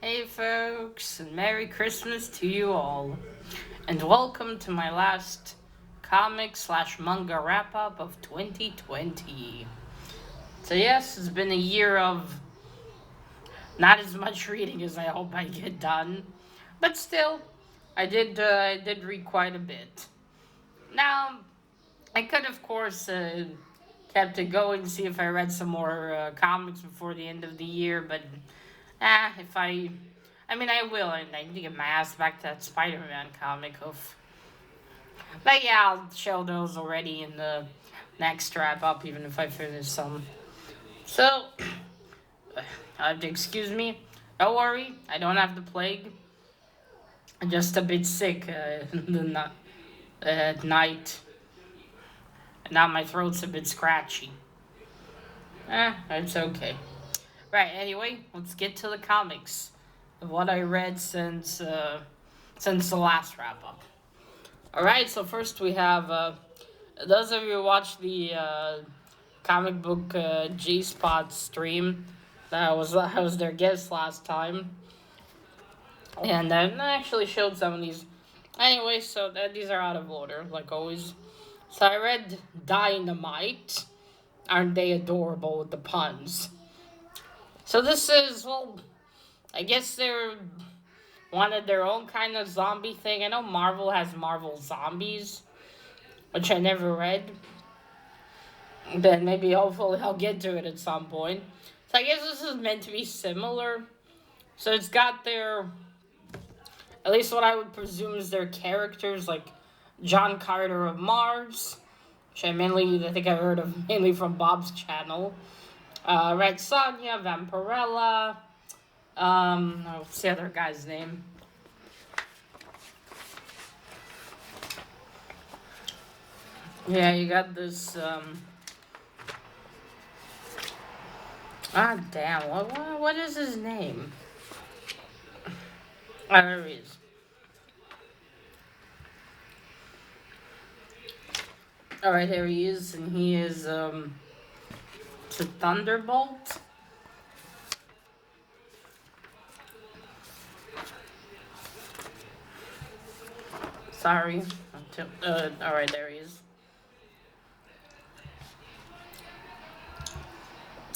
Hey folks, and Merry Christmas to you all, and welcome to my last comic slash manga wrap up of 2020. So yes, it's been a year of not as much reading as I hope I get done, but still, I did read quite a bit. Now, I could of course kept it going, see if I read some more comics before the end of the year, but if I mean, I will. I need to get my ass back to that Spider-Man comic. But yeah, I'll show those already in the next wrap up, even if I finish some. So, excuse me. Don't worry, I don't have the plague. I'm just a bit sick at night. And now my throat's a bit scratchy. It's okay. Right, anyway, let's get to the comics of what I read since the last wrap up. Alright, so first we have those of you who watched the comic book G Spot stream. I was their guest last time, and I actually showed some of these. Anyway, so these are out of order, like always. So I read Dynamite. Aren't they adorable with the puns? So this is, well, I guess they're wanted their own kind of zombie thing. I know Marvel has Marvel Zombies, which I never read. Then maybe hopefully I'll get to it at some point. So I guess this is meant to be similar. So it's got their, at least what I would presume is their characters, like John Carter of Mars, which I think I heard of mainly from Bob's channel. Red Sonja, Vampirella. What's the other guy's name? Yeah, you got this. Damn. What is his name? There he is. Alright, here he is, and he is, it's a Thunderbolt. Sorry. Alright, there he is.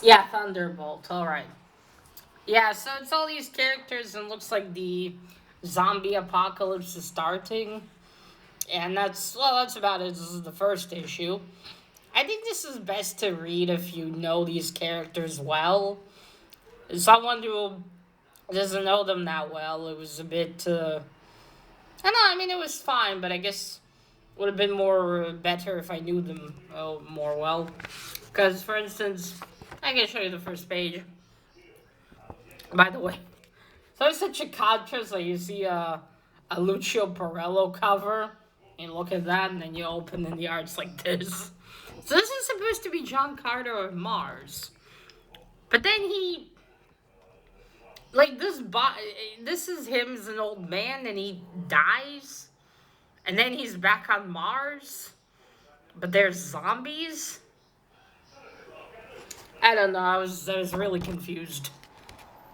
Yeah, Thunderbolt, alright. Yeah, so it's all these characters, and looks like the zombie apocalypse is starting. And that's about it. This is the first issue. I think this is best to read if you know these characters well. As someone who doesn't know them that well, it was a bit, I don't know, I mean, it was fine, but I guess would have been more better if I knew them more well. Because, for instance, I can show you the first page. By the way, so it's such a contrast. Like you see a Lucio Perello cover, and look at that, and then you open and the art's like this. So this is supposed to be John Carter of Mars, but then he, like this is him as an old man, and he dies, and then he's back on Mars, but there's zombies. I don't know. I was really confused.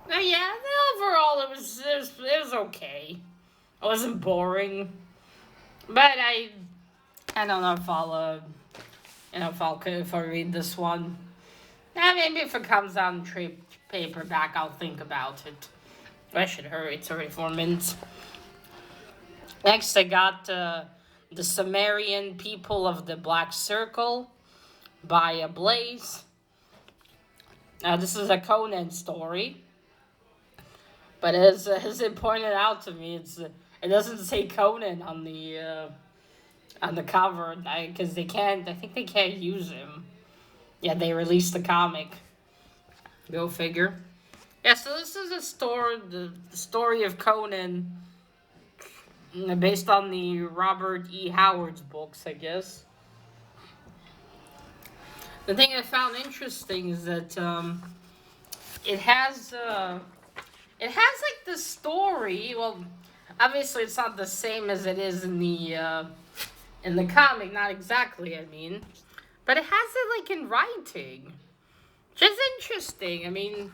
Yeah, overall it was okay. It wasn't boring, but I don't know if if I read this one. Maybe if it comes out in trade paperback, I'll think about it. I should hurry. It's already 4 minutes. Next, I got the Sumerian People of the Black Circle by Ablaze. This is a Conan story. But as it pointed out to me, it doesn't say Conan on the cover because they can't. I think they can't use him. Yeah, they released the comic. Go figure. Yeah, so this is the story of Conan, based on the Robert E. Howard's books, I guess. The thing I found interesting is that it has like the story. Well, obviously it's not the same as it is in the comic. Not exactly, I mean, but it has it like in writing, which is interesting. I mean,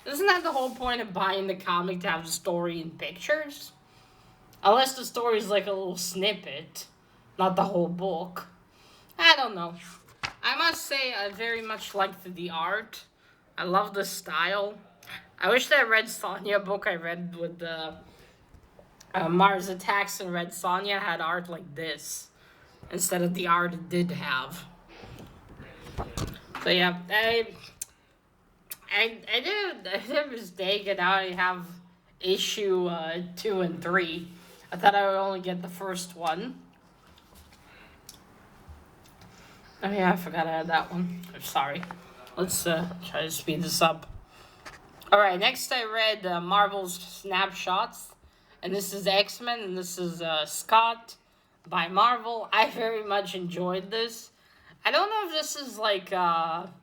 Isn't that the whole point of buying the comic, to have the story in pictures? Unless the story's like a little snippet, not the whole book. I don't know. I must say I very much liked the art. I love the style. I wish that Red Sonja book I read with the Mars Attacks and Red Sonja had art like this instead of the art it did have. So yeah, I did a mistake, and now I have issue 2 and 3. I thought I would only get the first one. Oh yeah, I forgot I had that one. I'm sorry. Let's try to speed this up. Alright, next I read Marvel's Snapshots. And this is X-Men, and this is Scott by Marvel. I very much enjoyed this. I don't know if this is like a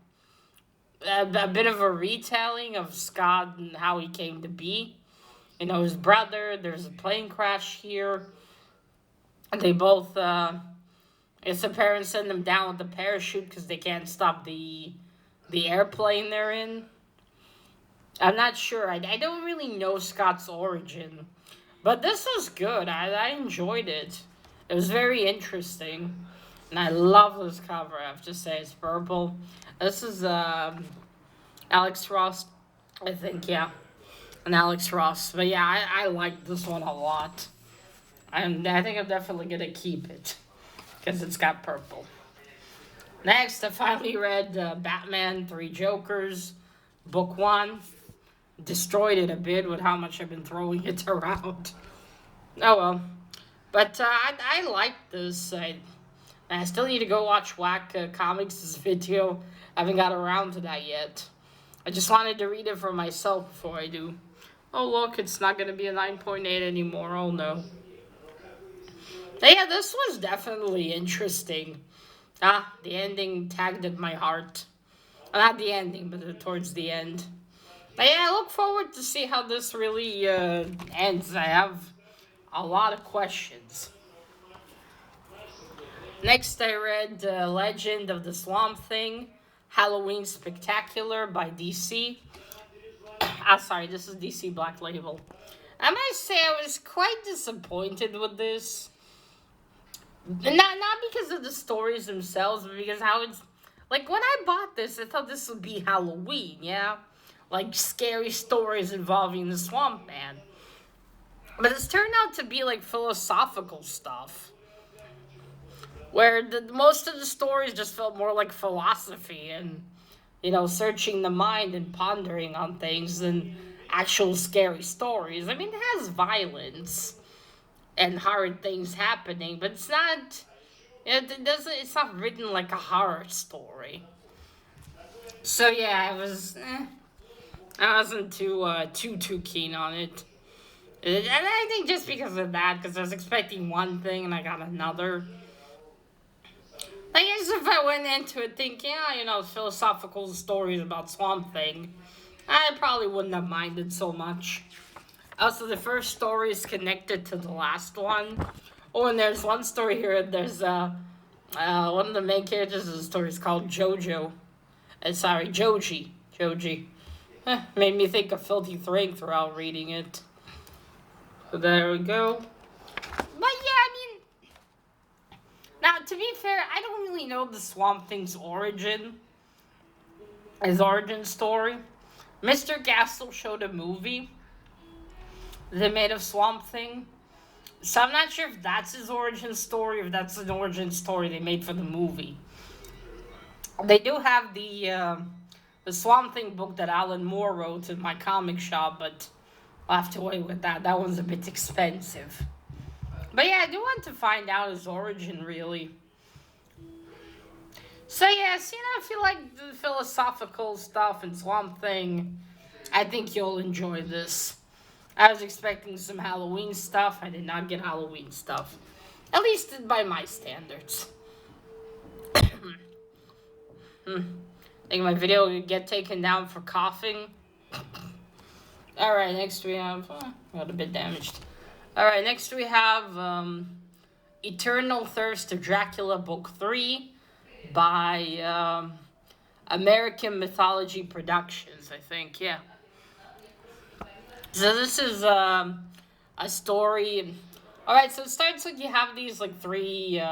bit of a retelling of Scott and how he came to be. You know, his brother, there's a plane crash here. And they both, his parents send them down with the parachute because they can't stop the airplane they're in. I'm not sure. I don't really know Scott's origin. But this was good. I enjoyed it. It was very interesting. And I love this cover, I have to say. It's purple. This is Alex Ross, I think, yeah. And Alex Ross. But yeah, I like this one a lot. And I think I'm definitely going to keep it. Because it's got purple. Next, I finally read Batman 3 Jokers, Book 1. Destroyed it a bit with how much I've been throwing it around. Oh well. But I like this. I still need to go watch Whack Comics' video. I haven't got around to that yet. I just wanted to read it for myself before I do. Oh look, it's not going to be a 9.8 anymore. Oh no. But yeah, this was definitely interesting. The ending tagged at my heart. Well, not the ending, but towards the end. But yeah, I look forward to see how this really ends. I have a lot of questions. Next, I read Legend of the Swamp Thing, Halloween Spectacular by DC. Sorry, this is DC Black Label. I must say I was quite disappointed with this. Not because of the stories themselves, but because how it's... Like, when I bought this, I thought this would be Halloween, yeah? Like, scary stories involving the Swamp Man. But it's turned out to be, like, philosophical stuff. Where most of the stories just felt more like philosophy and, you know, searching the mind and pondering on things than actual scary stories. I mean, it has violence and hard things happening, but it's not... It's not written like a horror story. So, yeah, I wasn't too keen on it. And I think just because of that, because I was expecting one thing and I got another. I guess if I went into it thinking, philosophical stories about Swamp Thing, I probably wouldn't have minded so much. Also, the first story is connected to the last one. Oh, and there's one story here, there's one of the main characters of the story is called Joji. Joji. Made me think of Filthy Frank throughout reading it. So there we go. But yeah, now to be fair, I don't really know the Swamp Thing's origin. His origin story. Mr. Gastel showed a movie they made of Swamp Thing. So I'm not sure if that's his origin story or if that's an origin story they made for the movie. They do have the Swamp Thing book that Alan Moore wrote in my comic shop, but I'll have to wait with that. That one's a bit expensive. But yeah, I do want to find out his origin, really. So yeah, if you like the philosophical stuff and Swamp Thing, I think you'll enjoy this. I was expecting some Halloween stuff. I did not get Halloween stuff. At least by my standards. I think my video will get taken down for coughing. Alright, next we have... got a bit damaged. Alright, next we have Eternal Thirst of Dracula, Book 3 by American Mythology Productions, I think, yeah. So this is a story. All right, so it starts like you have these like three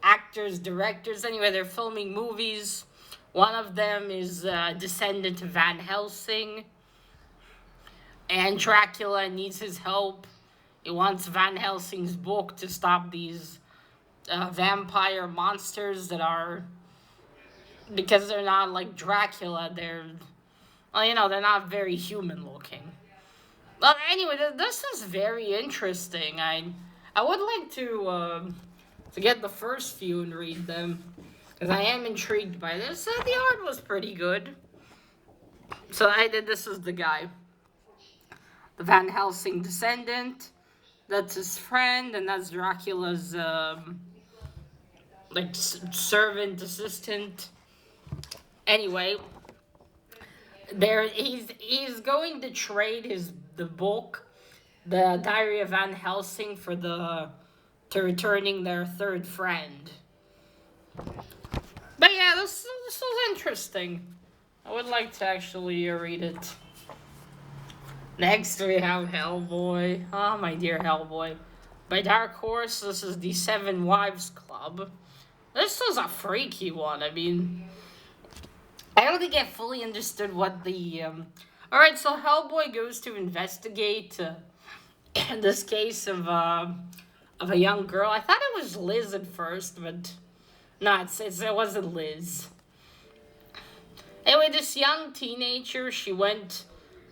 actors, directors. Anyway, they're filming movies. One of them is descendant of Van Helsing, and Dracula needs his help. He wants Van Helsing's book to stop these vampire monsters that are, because they're not like Dracula. They're, well, you know, they're not very human looking. Well, anyway, this is very interesting. I would like to get the first few and read them, because I am intrigued by this. The art was pretty good. So I did. This is the guy, the Van Helsing descendant. That's his friend, and that's Dracula's like servant assistant. Anyway, he's going to trade the book, the Diary of Van Helsing, to returning their third friend. But yeah, this was interesting. I would like to actually read it. Next we have Hellboy. Oh, my dear Hellboy. By Dark Horse, this is the Seven Wives Club. This was a freaky one. I mean, I don't think I fully understood what the... Alright, so Hellboy goes to investigate this case of a young girl. I thought it was Liz at first, but... No, it wasn't Liz. Anyway, this young teenager, she went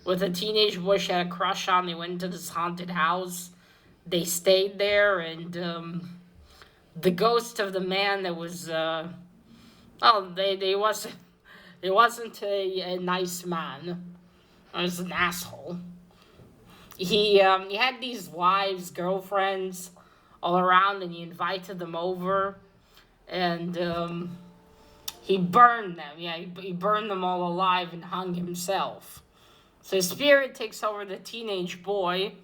with a teenage boy she had a crush on. They went to this haunted house. They stayed there, and the ghost of the man that was... It wasn't a nice man. It was an asshole. He had these wives, girlfriends, all around, and he invited them over, and he burned them. Yeah, he burned them all alive and hung himself. So his spirit takes over the teenage boy,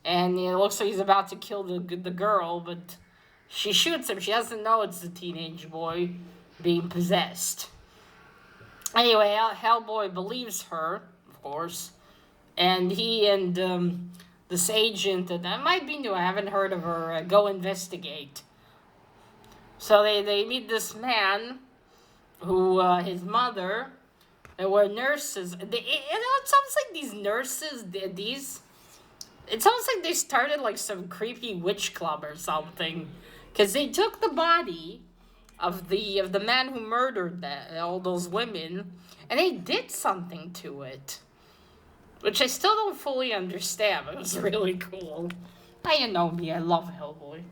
and it looks like he's about to kill the girl, but she shoots him. She doesn't know it's the teenage boy being possessed. Anyway, Hellboy believes her, of course, and he and this agent, that might be new, I haven't heard of her, go investigate. So they meet this man who, his mother, they were nurses. It sounds like these nurses, it sounds like they started like some creepy witch club or something, because they took the body of the man who murdered all those women, and they did something to it, which I still don't fully understand. It was really cool. You know me, I love Hellboy.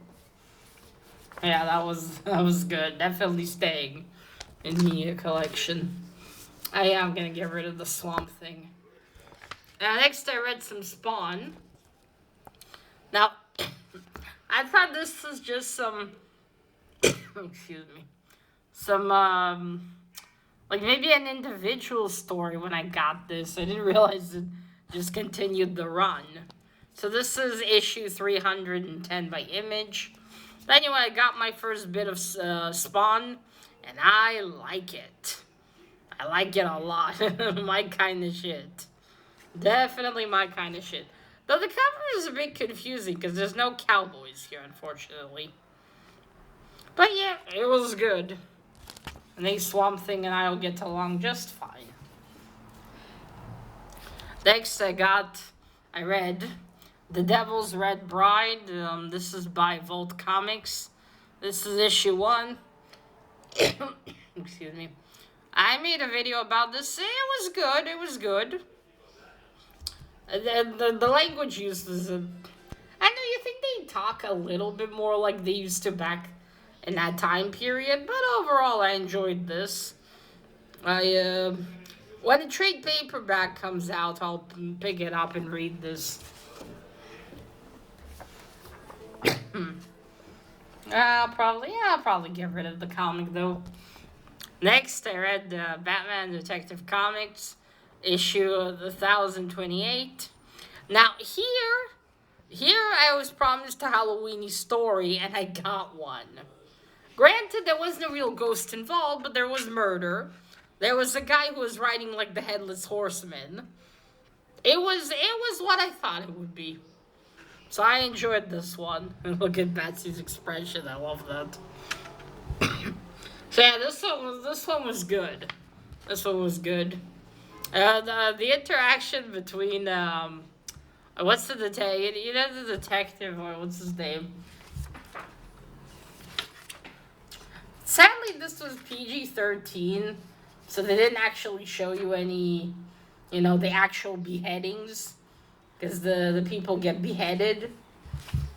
Yeah, that was good. Definitely staying in the collection. I am gonna get rid of the Swamp Thing. Next, I read some Spawn. Now, I thought this was just some... excuse me. Some, like maybe an individual story when I got this. I didn't realize it just continued the run. So this is issue 310 by Image. But anyway, I got my first bit of Spawn, and I like it. I like it a lot. My kind of shit. Definitely my kind of shit. Though the cover is a bit confusing because there's no cowboys here, unfortunately. But yeah, it was good. And then Swamp Thing and I will get along just fine. Next, I read The Devil's Red Bride. This is by Volt Comics. This is issue 1. Excuse me. I made a video about this. It was good. It was good. The language used is I know you think they talk a little bit more like they used to back in that time period, but overall I enjoyed this. When the trade paperback comes out, I'll pick it up and read this. I'll probably get rid of the comic though. Next, I read Batman Detective Comics, issue 1028. Now, here I was promised a Halloweeny story, and I got one. Granted, there was no real ghost involved, but there was murder. There was a guy who was riding like the Headless Horseman. It was what I thought it would be. So I enjoyed this one. And look at Betsy's expression. I love that. So yeah, this one was good. This one was good. The interaction between what's the detective? You know the detective or what's his name? Sadly, this was PG-13, so they didn't actually show you any, the actual beheadings, because the people get beheaded.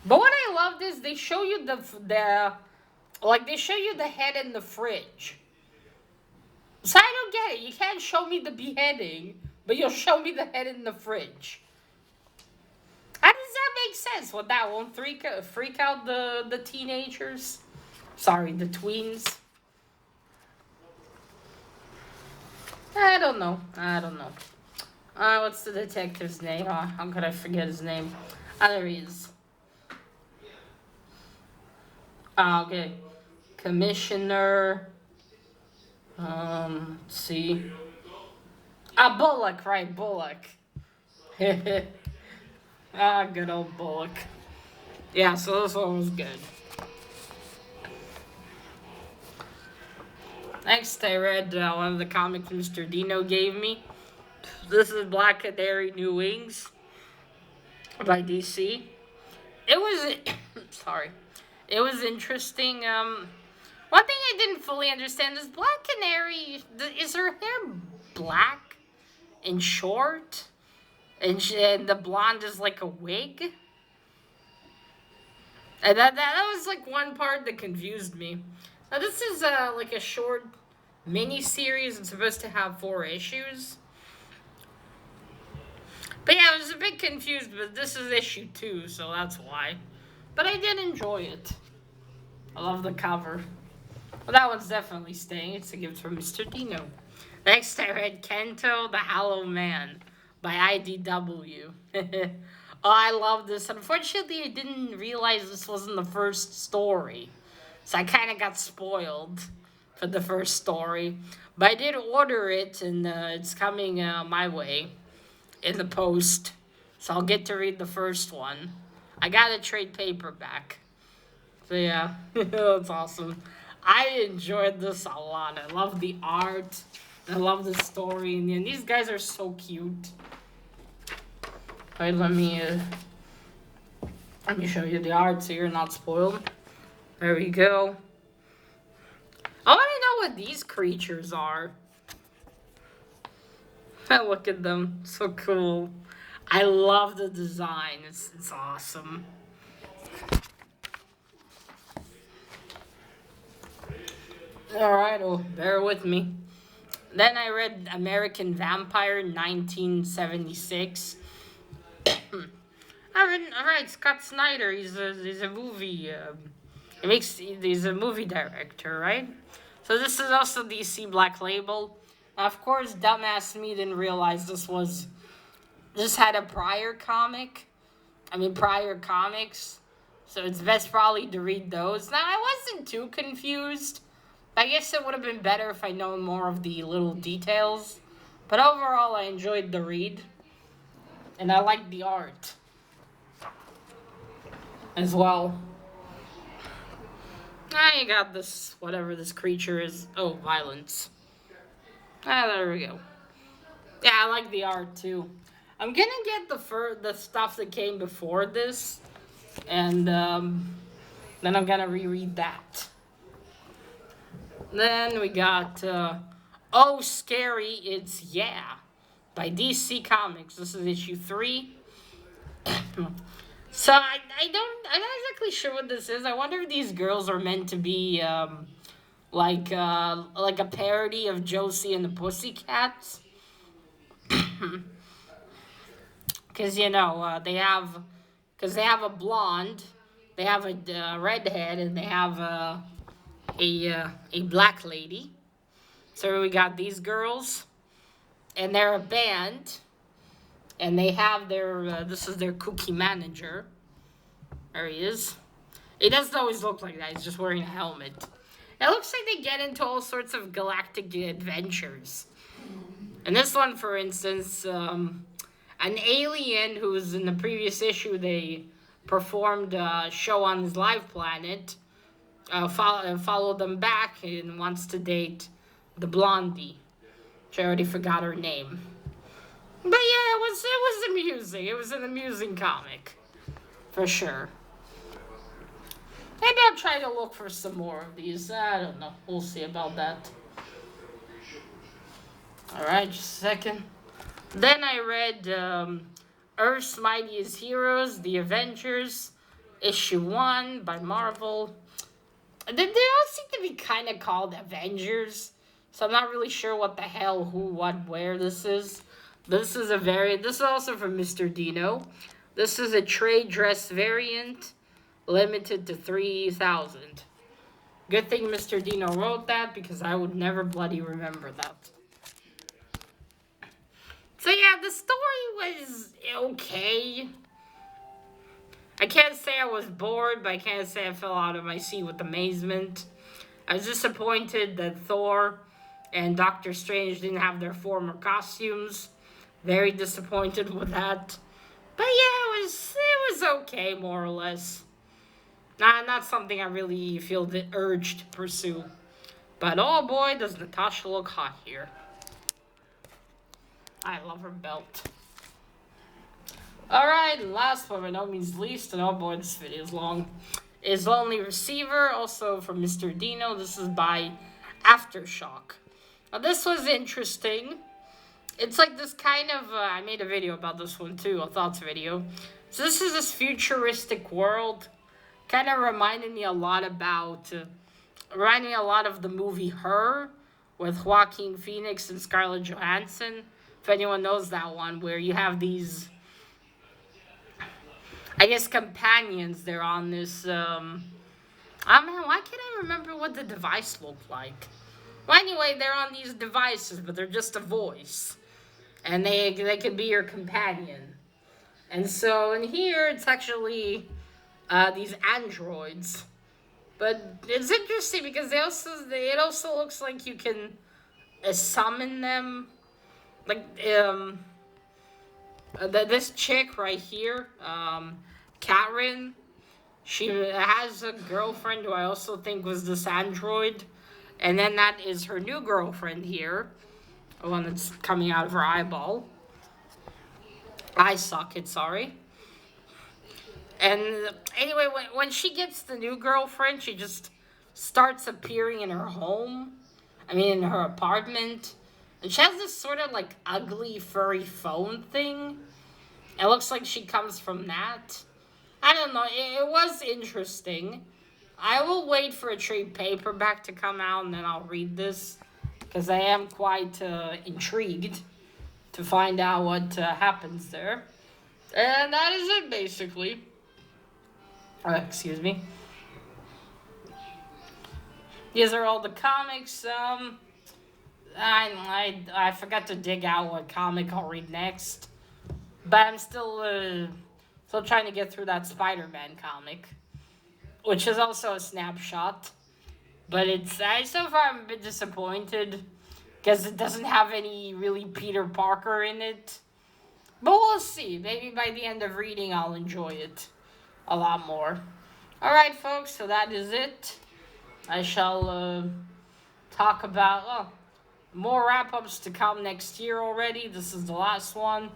But what I loved is they show you they show you the head in the fridge. So I don't get it. You can't show me the beheading, but you'll show me the head in the fridge. How does that make sense? What, that won't freak out the teenagers? Sorry, the tweens. I don't know. What's the detective's name? How could I forget his name? There he is. Okay. Commissioner. Let's see. Bullock, right, Bullock. Good old Bullock. Yeah, so this one was good. Next, I read one of the comics Mr. Dino gave me. This is Black Canary New Wings by DC. It was, sorry, it was interesting. One thing I didn't fully understand is Black Canary, is her hair black and short? And the blonde is like a wig? And that was like one part that confused me. Now this is like a short mini series. It's supposed to have 4 issues. But yeah, I was a bit confused, but this is issue 2, so that's why. But I did enjoy it. I love the cover. Well, that one's definitely staying. It's a gift from Mr. Dino. Next, I read Kento the Hello Man by IDW. Oh, I love this. Unfortunately, I didn't realize this wasn't the first story. So I kind of got spoiled for the first story. But I did order it, and it's coming my way in the post. So I'll get to read the first one. I got a trade paperback. So yeah, that's awesome. I enjoyed this a lot. I love the art. I love the story. And these guys are so cute. Alright, let me show you the art so you're not spoiled. There we go. I want to know what these creatures are. Look at them. So cool. I love the design. It's awesome. Alright, well, bear with me. Then I read American Vampire 1976. Alright, Scott Snyder, he's a movie, he's a movie director, right? So this is also DC Black Label. Of course, dumbass me didn't realize this had a prior comics. So it's best probably to read those. Now, I wasn't too confused. I guess it would have been better if I'd known more of the little details. But overall, I enjoyed the read. And I liked the art as well. You got this, whatever this creature is. Oh, violence. There we go. Yeah, I like the art too. I'm gonna get the stuff that came before this. And then I'm gonna reread that. Then we got Oh Scary It's Yeah by DC Comics. This is issue 3. So I'm not exactly sure what this is. I wonder if these girls are meant to be like a parody of Josie and the Pussycats. Because they have a blonde, they have a redhead, and they have a black lady. So we got these girls, and they're a band, and they have this is their kooky manager. There he is. He doesn't always look like that. He's just wearing a helmet. It looks like they get into all sorts of galactic adventures. And this one, for instance, I an alien who was in the previous issue. They performed a show on his live planet. Followed them back and wants to date the blondie. Which I already forgot her name. But yeah, it was amusing. It was an amusing comic, for sure. Maybe I'll try to look for some more of these. I don't know. We'll see about that. Alright, just a second. Then I read Earth's Mightiest Heroes, The Avengers, issue 1 by Marvel. They all seem to be kind of called Avengers, so I'm not really sure what the hell, who, what, where this is. This is also from Mr. Dino. This is a trade dress variant, limited to 3,000. Good thing Mr. Dino wrote that, because I would never bloody remember that. So yeah, the story was okay. I can't say I was bored, but I can't say I fell out of my seat with amazement. I was disappointed that Thor and Doctor Strange didn't have their former costumes. Very disappointed with that. But yeah, it was okay, more or less. Not something I really feel the urge to pursue. But oh boy, does Natasha look hot here. I love her belt. Alright, and last but by no means least, and oh boy, this video is long, is Lonely Receiver, also from Mr. Dino. This is by Aftershock. Now, this was interesting. It's like this kind of, I made a video about this one too, a thoughts video. So this is this futuristic world. Kind of reminded me a lot of the movie Her, with Joaquin Phoenix and Scarlett Johansson. If anyone knows that one, where you have these, I guess, companions. They're on this, why can't I remember what the device looked like? Well, anyway, they're on these devices, but they're just a voice. And they can be your companion. And so in here, it's actually these androids. But it's interesting because it also looks like you can summon them. Like, this chick right here, Karen, she has a girlfriend who I also think was this android. And then that is her new girlfriend here. The one that's coming out of her eyeball. Eye socket, sorry. And anyway, when she gets the new girlfriend, she just starts appearing in her home. In her apartment. And she has this sort of like ugly furry phone thing. It looks like she comes from that. I don't know. It was interesting. I will wait for a trade paperback to come out and then I'll read this. Because I am quite intrigued to find out what happens there. And that is it, basically. Excuse me. These are all the comics. I forgot to dig out what comic I'll read next. But I'm still trying to get through that Spider-Man comic. Which is also a snapshot. But so far I'm a bit disappointed. Because it doesn't have any really Peter Parker in it. But we'll see. Maybe by the end of reading I'll enjoy it a lot more. Alright folks, so that is it. I shall talk about more wrap-ups to come next year already. This is the last one.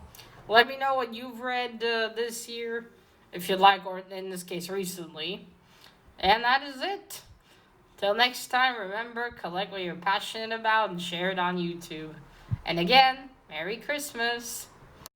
Let me know what you've read this year, if you'd like, or in this case recently. And that is it. Till next time, remember, collect what you're passionate about and share it on YouTube. And again, Merry Christmas.